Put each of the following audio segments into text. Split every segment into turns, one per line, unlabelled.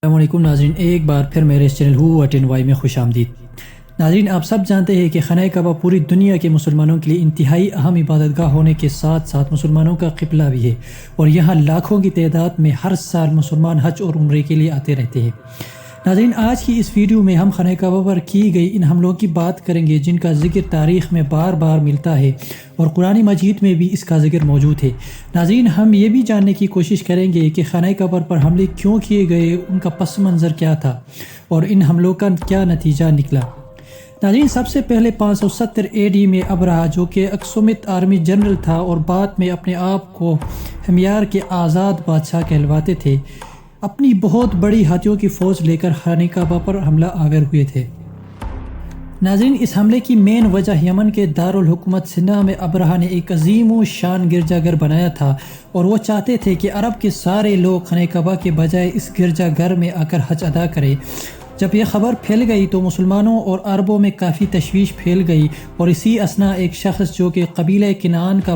السلام علیکم ناظرین، ایک بار پھر میرے اس چینل Who@NY میں خوش آمدید۔ ناظرین، آپ سب جانتے ہیں کہ خانہ کعبہ پوری دنیا کے مسلمانوں کے لیے انتہائی اہم عبادت گاہ ہونے کے ساتھ ساتھ مسلمانوں کا قبلہ بھی ہے، اور یہاں لاکھوں کی تعداد میں ہر سال مسلمان حج اور عمرے کے لیے آتے رہتے ہیں۔ ناظرین، آج کی اس ویڈیو میں ہم خانہ کعبہ پر کی گئی ان حملوں کی بات کریں گے جن کا ذکر تاریخ میں بار بار ملتا ہے اور قرآن مجید میں بھی اس کا ذکر موجود ہے۔ ناظرین، ہم یہ بھی جاننے کی کوشش کریں گے کہ خانہ کعبہ پر حملے کیوں کیے گئے، ان کا پس منظر کیا تھا اور ان حملوں کا کیا نتیجہ نکلا۔ ناظرین، سب سے پہلے 570 AD میں ابرہہ، جو کہ اکسومت آرمی جنرل تھا اور بعد میں اپنے آپ کو ہمیار کے آزاد بادشاہ کہلواتے تھے، اپنی بہت بڑی ہاتھیوں کی فوج لے کر خانہ کعبہ پر حملہ آور ہوئے تھے۔ ناظرین، اس حملے کی مین وجہ یمن کے دارالحکومت سنا میں ابرہہ نے ایک عظیم و شان گرجا گھر بنایا تھا، اور وہ چاہتے تھے کہ عرب کے سارے لوگ خانہ کعبہ کے بجائے اس گرجا گھر میں آ کر حج ادا کریں۔ جب یہ خبر پھیل گئی تو مسلمانوں اور عربوں میں کافی تشویش پھیل گئی، اور اسی اثنا ایک شخص جو کہ قبیلہ کنعان کا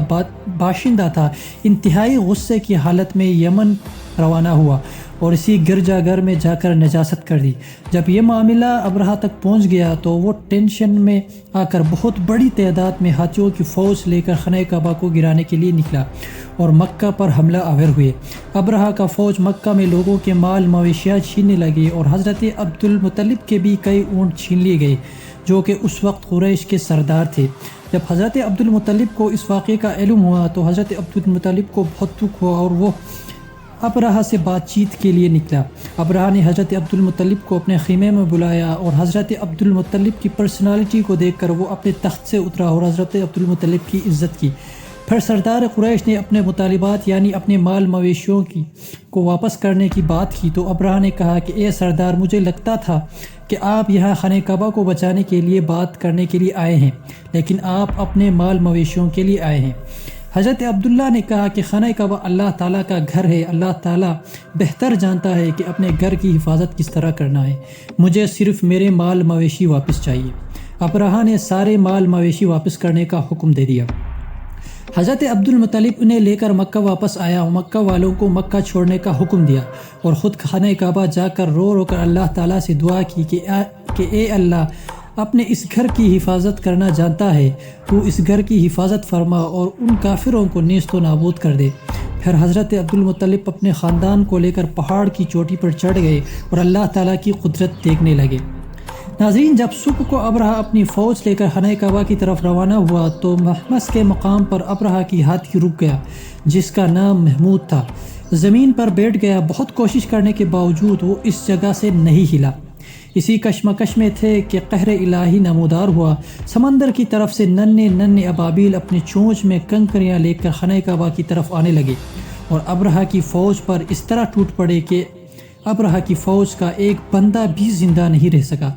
باشندہ تھا، انتہائی غصے کی حالت میں یمن روانہ ہوا اور اسی گرجا گھر میں جا کر نجاست کر دی۔ جب یہ معاملہ ابرہہ تک پہنچ گیا تو وہ ٹینشن میں آ کر بہت بڑی تعداد میں ہاتھیوں کی فوج لے کر خانہ کعبہ کو گرانے کے لیے نکلا اور مکہ پر حملہ آور ہوئے۔ ابرہہ کا فوج مکہ میں لوگوں کے مال مویشیات چھیننے لگے، اور حضرت عبد المطلب کے بھی کئی اونٹ چھین لیے گئے جو کہ اس وقت قریش کے سردار تھے۔ جب حضرت عبد المطلب کو اس واقعے کا علم ہوا تو حضرت عبد المطلب کو بہت دکھ ہوا اور وہ ابرہہ سے بات چیت کے لیے نکلا۔ ابرہہ نے حضرت عبد المطلب کو اپنے خیمے میں بلایا، اور حضرت عبد المطلب کی پرسنالٹی کو دیکھ کر وہ اپنے تخت سے اترا اور حضرت عبد المطلب کی عزت کی۔ پھر سردار قریش نے اپنے مطالبات یعنی اپنے مال مویشیوں کو واپس کرنے کی بات کی، تو ابرہہ نے کہا کہ اے سردار، مجھے لگتا تھا کہ آپ یہاں خانہ کعبہ کو بچانے کے لیے بات کرنے کے لیے آئے ہیں، لیکن آپ اپنے مال مویشیوں کے لیے آئے ہیں۔ حضرت عبداللہ نے کہا کہ خانہ کعبہ اللہ تعالیٰ کا گھر ہے، اللہ تعالیٰ بہتر جانتا ہے کہ اپنے گھر کی حفاظت کس طرح کرنا ہے، مجھے صرف میرے مال مویشی واپس چاہیے۔ ابرہہ نے سارے مال مویشی واپس کرنے کا حکم دے دیا۔ حضرت عبد المطلب انہیں لے کر مکہ واپس آیا اور مکہ والوں کو مکہ چھوڑنے کا حکم دیا، اور خود خانہ کعبہ جا کر رو رو کر اللہ تعالیٰ سے دعا کی کہ اے اللہ، اپنے اس گھر کی حفاظت کرنا جانتا ہے، تو اس گھر کی حفاظت فرما اور ان کافروں کو نیست و نابود کر دے۔ پھر حضرت عبد المطلب اپنے خاندان کو لے کر پہاڑ کی چوٹی پر چڑھ گئے اور اللہ تعالیٰ کی قدرت دیکھنے لگے۔ ناظرین، جب صبح کو ابرہہ اپنی فوج لے کر خانہ کعبہ کی طرف روانہ ہوا تو محمس کے مقام پر ابرہہ کی ہاتھی رک گیا، جس کا نام محمود تھا۔ زمین پر بیٹھ گیا، بہت کوشش کرنے کے باوجود وہ اس جگہ سے نہیں ہلا۔ اسی کشمکش میں تھے کہ قہر الہی نمودار ہوا۔ سمندر کی طرف سے ننھے ابابیل اپنی چونچ میں کنکریاں لے کر خانہ کعبہ کی طرف آنے لگے، اور ابرہہ کی فوج پر اس طرح ٹوٹ پڑے کہ ابرہہ کی فوج کا ایک بندہ بھی زندہ نہیں رہ سکا۔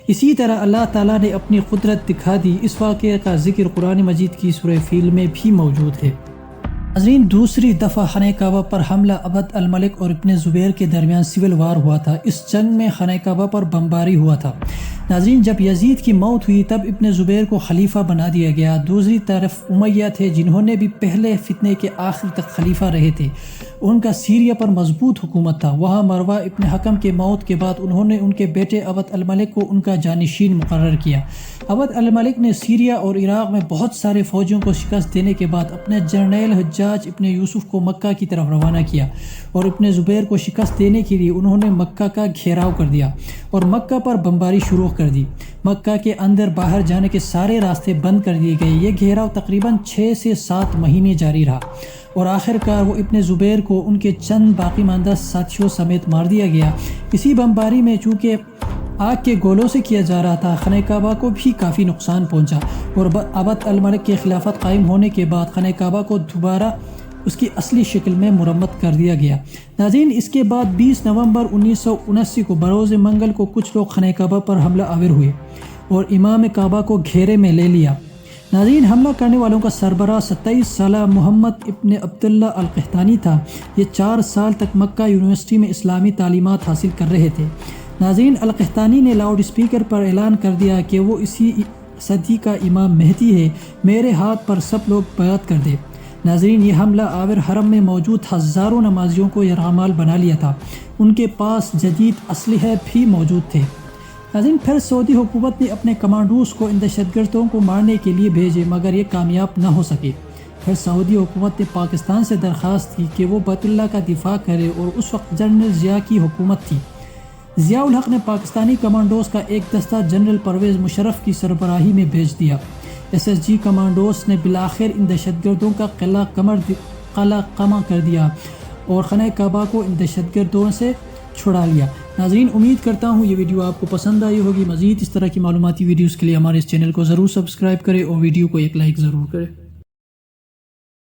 اسی طرح اللہ تعالیٰ نے اپنی قدرت دکھا دی۔ اس واقعے کا ذکر قرآن مجید کی سورہ فیل میں بھی موجود ہے۔ ناظرین، دوسری دفعہ خانہ کعبہ پر حملہ عبد الملک اور ابن زبیر کے درمیان سول وار ہوا تھا۔ اس جنگ میں خانہ کعبہ پر بمباری ہوا تھا۔ ناظرین، جب یزید کی موت ہوئی تب ابن زبیر کو خلیفہ بنا دیا گیا۔ دوسری طرف امیہ تھے جنہوں نے بھی پہلے فتنے کے آخر تک خلیفہ رہے تھے۔ ان کا سیریا پر مضبوط حکومت تھا۔ وہاں مروہ ابن حکم کے موت کے بعد انہوں نے ان کے بیٹے عبد الملک کو ان کا جانشین مقرر کیا۔ عبد الملک نے سیریا اور عراق میں بہت سارے فوجیوں کو شکست دینے کے بعد اپنے جرنیل حجاج ابن یوسف کو مکہ کی طرف روانہ کیا، اور ابن زبیر کو شکست دینے کے لیے انہوں نے مکہ کا گھیراؤ کر دیا اور مکہ پر بمباری شروع کر دی۔ مکہ کے اندر باہر جانے کے سارے راستے بند کر دیے گئے۔ یہ گھیراؤ تقریباً 6 سے 7 مہینے جاری رہا، اور آخر کار وہ ابن زبیر کو ان کے چند باقی ماندہ ساتھیوں سمیت مار دیا گیا۔ اسی بمباری میں چونکہ آگ کے گولوں سے کیا جا رہا تھا، خانہ کعبہ کو بھی کافی نقصان پہنچا، اور عبد الملک کے خلافت قائم ہونے کے بعد خانہ کعبہ کو دوبارہ اس کی اصلی شکل میں مرمت کر دیا گیا۔ ناظرین، اس کے بعد 20 نومبر 1979 کو بروز منگل کو کچھ لوگ خانہ کعبہ پر حملہ آور ہوئے اور امام کعبہ کو گھیرے میں لے لیا۔ ناظرین، حملہ کرنے والوں کا سربراہ 27 سالہ محمد ابن عبداللہ القحطانی تھا۔ یہ 4 سال تک مکہ یونیورسٹی میں اسلامی تعلیمات حاصل کر رہے تھے۔ ناظرین، القحطانی نے لاؤڈ اسپیکر پر اعلان کر دیا کہ وہ اسی صدی کا امام مہدی ہے، میرے ہاتھ پر سب لوگ بیعت کر دیں۔ ناظرین، یہ حملہ آور حرم میں موجود ہزاروں نمازیوں کو یرغمال بنا لیا تھا، ان کے پاس جدید اسلحے بھی موجود تھے۔ ناظرین، پھر سعودی حکومت نے اپنے کمانڈوز کو ان دہشت گردوں کو مارنے کے لیے بھیجے، مگر یہ کامیاب نہ ہو سکے۔ پھر سعودی حکومت نے پاکستان سے درخواست کی کہ وہ بیت اللہ کا دفاع کرے، اور اس وقت جنرل ضیاء کی حکومت تھی۔ ضیاء الحق نے پاکستانی کمانڈوز کا ایک دستہ جنرل پرویز مشرف کی سربراہی میں بھیج دیا۔ SSG کمانڈوز نے بالآخر ان دہشت گردوں کا قلعہ قمع کر دیا اور خانہ کعبہ کو ان دہشت گردوں سے چھڑا لیا۔ ناظرین، امید کرتا ہوں یہ ویڈیو آپ کو پسند آئی ہوگی۔ مزید اس طرح کی معلوماتی ویڈیوز کے لیے ہمارے اس چینل کو ضرور سبسکرائب کریں اور ویڈیو کو ایک لائک ضرور کریں۔